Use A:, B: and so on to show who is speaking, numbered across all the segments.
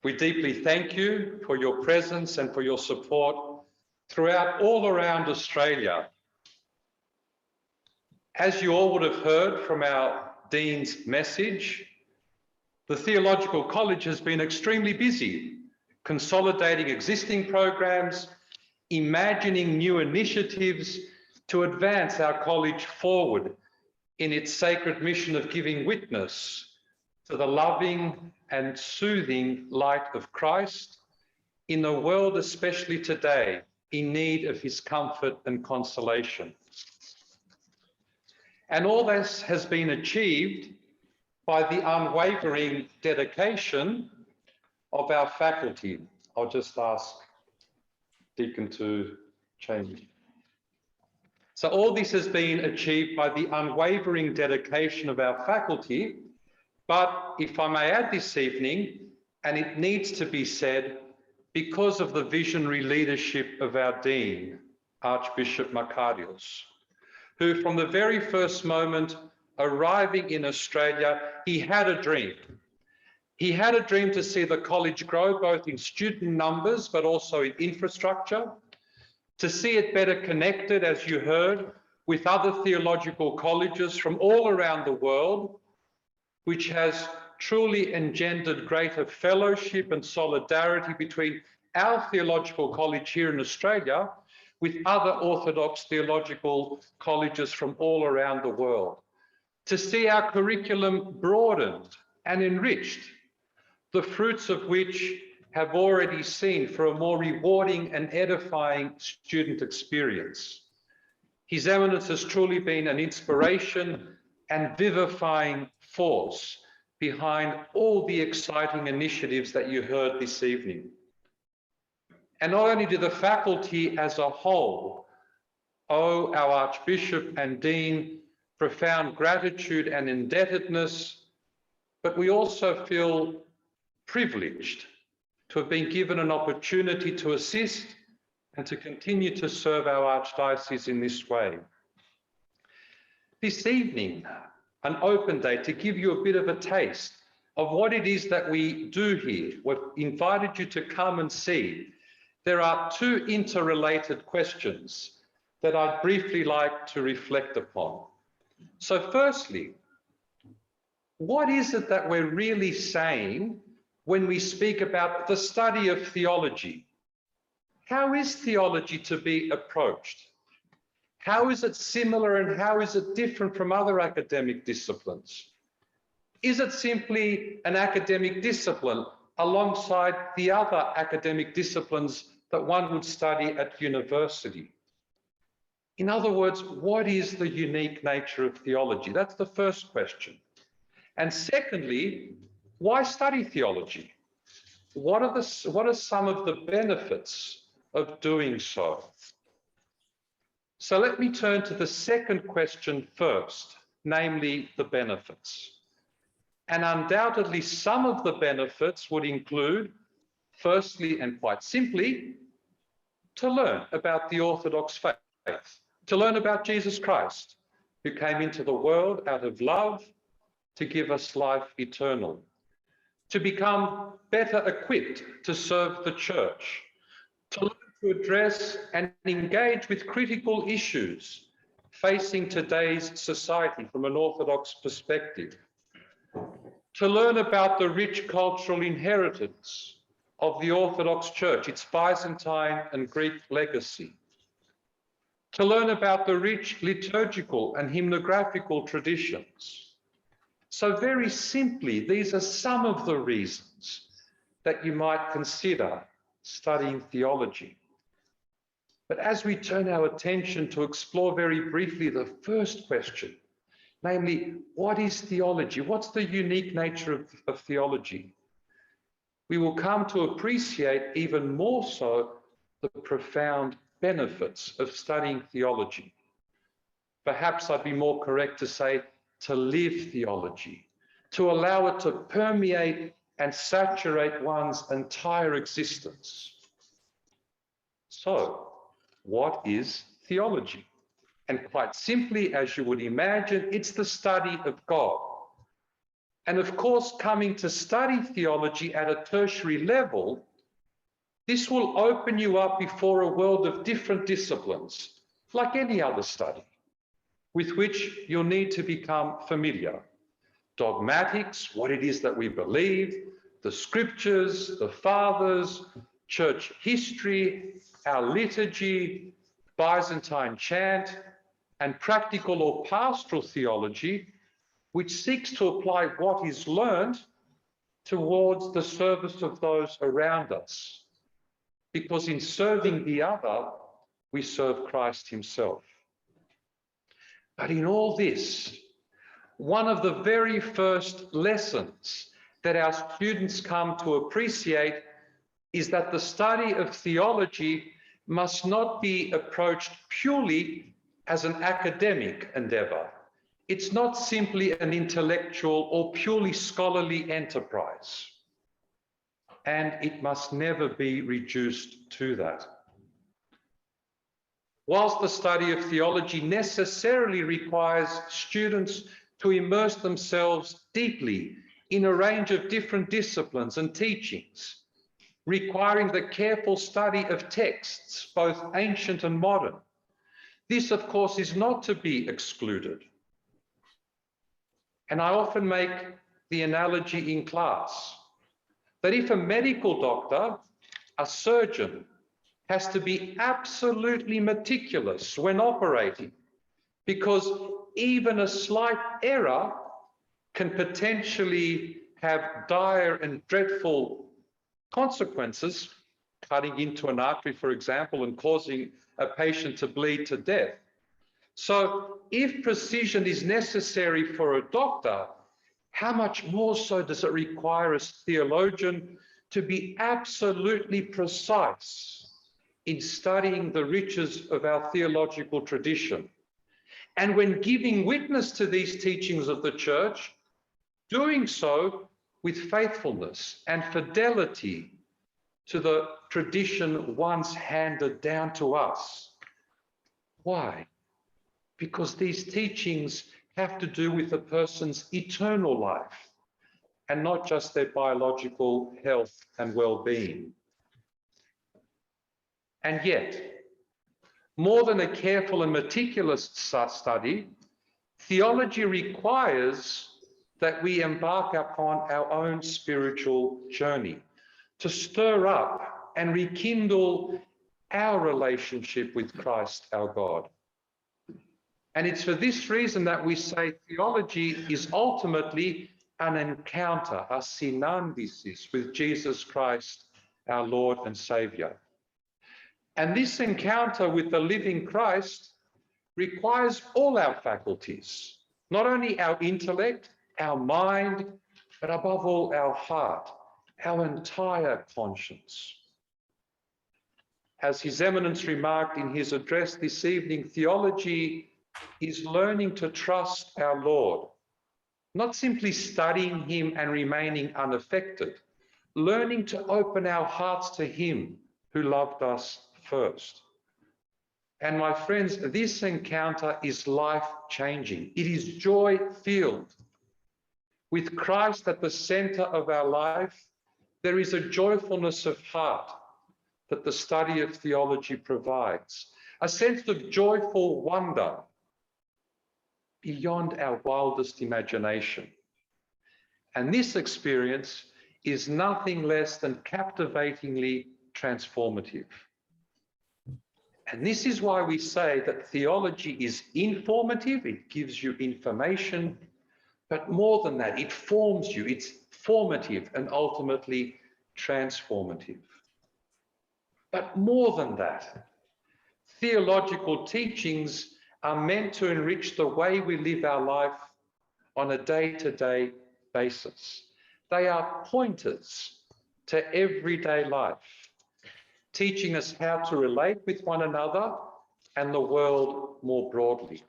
A: We deeply thank you for your presence and for your support throughout all around Australia. As you all would have heard from our Dean's message, the Theological College has been extremely busy consolidating existing programs, imagining new initiatives to advance our college forward in its sacred mission of giving witness to the loving and soothing light of Christ in a world, especially today, in need of his comfort and consolation. And all this has been achieved by the unwavering dedication of our faculty. I'll just ask Deacon to change. So all this has been achieved by the unwavering dedication of our faculty, but if I may add this evening, and it needs to be said, because of the visionary leadership of our Dean, Archbishop Makarios, who from the very first moment arriving in Australia, he had a dream. He had a dream to see the college grow both in student numbers, but also in infrastructure, to see it better connected, as you heard, with other theological colleges from all around the world, which has truly engendered greater fellowship and solidarity between our theological college here in Australia with other Orthodox theological colleges from all around the world. To see our curriculum broadened and enriched, the fruits of which have already seen for a more rewarding and edifying student experience. His Eminence has truly been an inspiration and vivifying force behind all the exciting initiatives that you heard this evening. And not only do the faculty as a whole owe our Archbishop and Dean profound gratitude and indebtedness, but we also feel privileged to have been given an opportunity to assist and to continue to serve our Archdiocese in this way. This evening, an open day to give you a bit of a taste of what it is that we do here. We've invited you to come and see. There are two interrelated questions that I'd briefly like to reflect upon. So firstly, what is it that we're really saying when we speak about the study of theology? How is theology to be approached? How is it similar and how is it different from other academic disciplines? Is it simply an academic discipline alongside the other academic disciplines that one would study at university? In other words, what is the unique nature of theology? That's the first question. And secondly, why study theology? What are some of the benefits of doing so? So let me turn to the second question first, namely the benefits. And undoubtedly, some of the benefits would include, firstly and quite simply, to learn about the Orthodox faith, to learn about Jesus Christ, who came into the world out of love to give us life eternal, to become better equipped to serve the church, to learn to address and engage with critical issues facing today's society from an Orthodox perspective, to learn about the rich cultural inheritance of the Orthodox Church, its Byzantine and Greek legacy, to learn about the rich liturgical and hymnographical traditions. So very simply, these are some of the reasons that you might consider studying theology. But as we turn our attention to explore very briefly the first question, namely, what is theology? What's the unique nature of theology? We will come to appreciate even more so the profound benefits of studying theology. Perhaps I'd be more correct to say to live theology, to allow it to permeate and saturate one's entire existence. So, what is theology? And quite simply, as you would imagine, it's the study of God. And of course, coming to study theology at a tertiary level, this will open you up before a world of different disciplines, like any other study, with which you'll need to become familiar. Dogmatics, what it is that we believe, the scriptures, the fathers, church history, our liturgy, Byzantine chant, and practical or pastoral theology, which seeks to apply what is learned towards the service of those around us. Because in serving the other, we serve Christ himself. But in all this, one of the very first lessons that our students come to appreciate is that the study of theology must not be approached purely as an academic endeavor. It's not simply an intellectual or purely scholarly enterprise. And it must never be reduced to that. Whilst the study of theology necessarily requires students to immerse themselves deeply in a range of different disciplines and teachings, requiring the careful study of texts, both ancient and modern, this, of course, is not to be excluded. And I often make the analogy in class that if a medical doctor, a surgeon, has to be absolutely meticulous when operating, because even a slight error can potentially have dire and dreadful consequences, cutting into an artery, for example, and causing a patient to bleed to death. So if precision is necessary for a doctor, how much more so does it require a theologian to be absolutely precise in studying the riches of our theological tradition? And when giving witness to these teachings of the church, doing so with faithfulness and fidelity to the tradition once handed down to us. Why? Because these teachings have to do with a person's eternal life and not just their biological health and well-being. And yet, more than a careful and meticulous study, theology requires that we embark upon our own spiritual journey to stir up and rekindle our relationship with Christ our God. And it's for this reason that we say theology is ultimately an encounter, a synandesis with Jesus Christ, our Lord and Saviour. And this encounter with the living Christ requires all our faculties, not only our intellect, our mind, but above all our heart, our entire conscience. As His Eminence remarked in his address this evening, theology is learning to trust our Lord, not simply studying him and remaining unaffected, learning to open our hearts to him who loved us first. And my friends, this encounter is life-changing. It is joy-filled. With Christ at the center of our life, there is a joyfulness of heart that the study of theology provides, a sense of joyful wonder beyond our wildest imagination. And this experience is nothing less than captivatingly transformative. And this is why we say that theology is informative, it gives you information, but more than that, it forms you, it's formative and ultimately transformative. But more than that, theological teachings are meant to enrich the way we live our life on a day-to-day basis. They are pointers to everyday life, teaching us how to relate with one another and the world more broadly.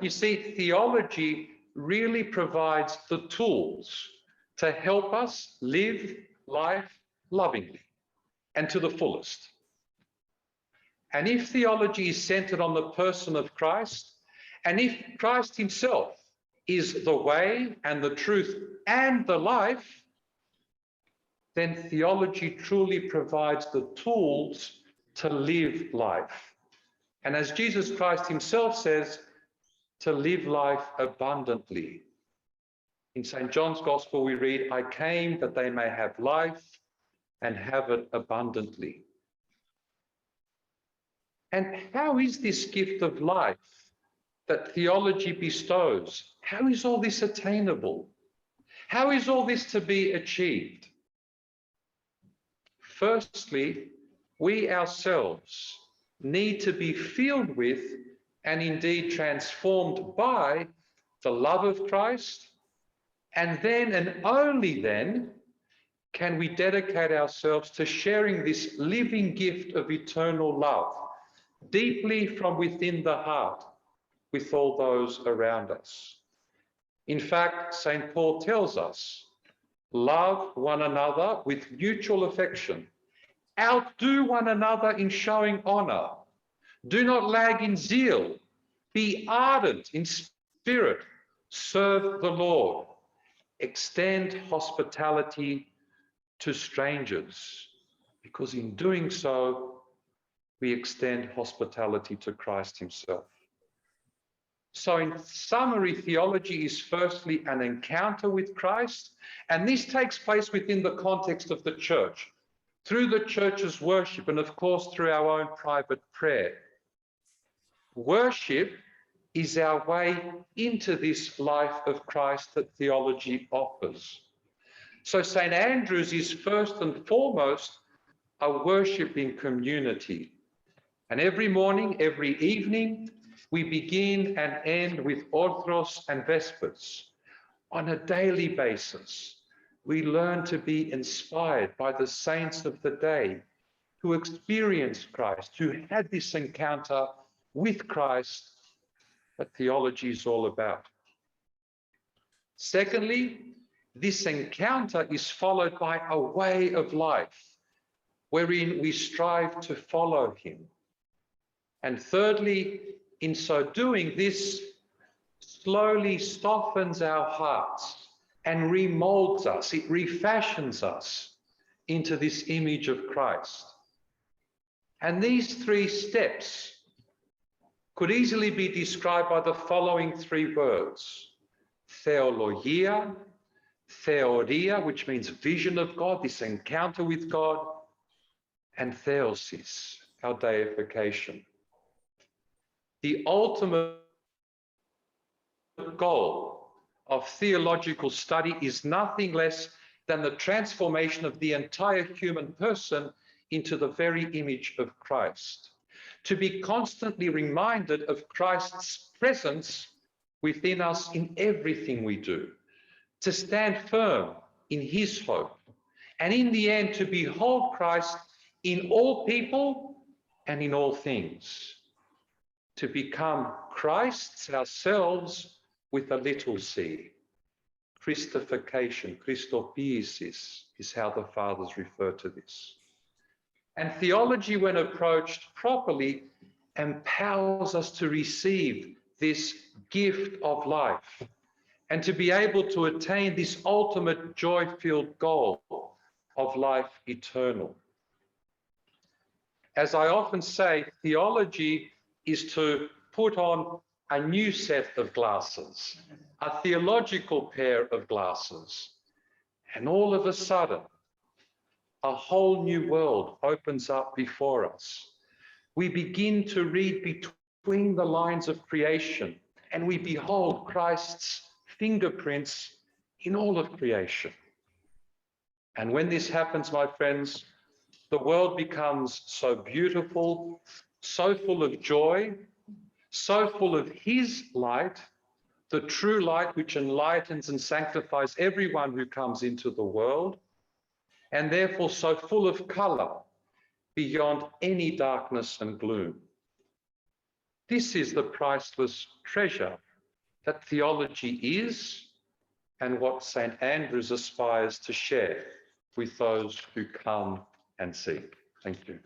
A: You see, theology really provides the tools to help us live life lovingly and to the fullest. And if theology is centered on the person of Christ, and if Christ himself is the way and the truth and the life, then theology truly provides the tools to live life. And as Jesus Christ himself says, to live life abundantly. In St. John's Gospel, we read, I came that they may have life and have it abundantly. And how is this gift of life that theology bestows? How is all this attainable? How is all this to be achieved? Firstly, we ourselves need to be filled with and indeed transformed by the love of Christ, and then and only then can we dedicate ourselves to sharing this living gift of eternal love deeply from within the heart with all those around us. In fact, St. Paul tells us, love one another with mutual affection, outdo one another in showing honor, do not lag in zeal, be ardent in spirit, serve the Lord, extend hospitality to strangers, because in doing so, we extend hospitality to Christ himself. So in summary, theology is firstly an encounter with Christ, and this takes place within the context of the church, through the church's worship, and of course through our own private prayer. Worship is our way into this life of Christ that theology offers. So St. Andrew's is first and foremost a worshipping community. And every morning, every evening, we begin and end with Orthros and Vespers. On a daily basis, we learn to be inspired by the saints of the day who experienced Christ, who had this encounter with Christ that theology is all about. Secondly, this encounter is followed by a way of life wherein we strive to follow him. And thirdly, in so doing, this slowly softens our hearts and remolds us, it refashions us into this image of Christ. And these three steps could easily be described by the following three words: theologia, theoria, which means vision of God, this encounter with God, and theosis, our deification. The ultimate goal of theological study is nothing less than the transformation of the entire human person into the very image of Christ. To be constantly reminded of Christ's presence within us in everything we do, to stand firm in his hope, and in the end to behold Christ in all people and in all things, to become Christ's ourselves with a little c. Christification, Christopiesis is how the fathers refer to this. And theology, when approached properly, empowers us to receive this gift of life and to be able to attain this ultimate joy-filled goal of life eternal. As I often say, theology is to put on a new set of glasses, a theological pair of glasses, and all of a sudden, a whole new world opens up before us. We begin to read between the lines of creation, and we behold Christ's fingerprints in all of creation. And when this happens, my friends, the world becomes so beautiful, so full of joy, so full of his light, the true light which enlightens and sanctifies everyone who comes into the world, and therefore so full of colour beyond any darkness and gloom. This is the priceless treasure that theology is, and what St. Andrews aspires to share with those who come and see. Thank you.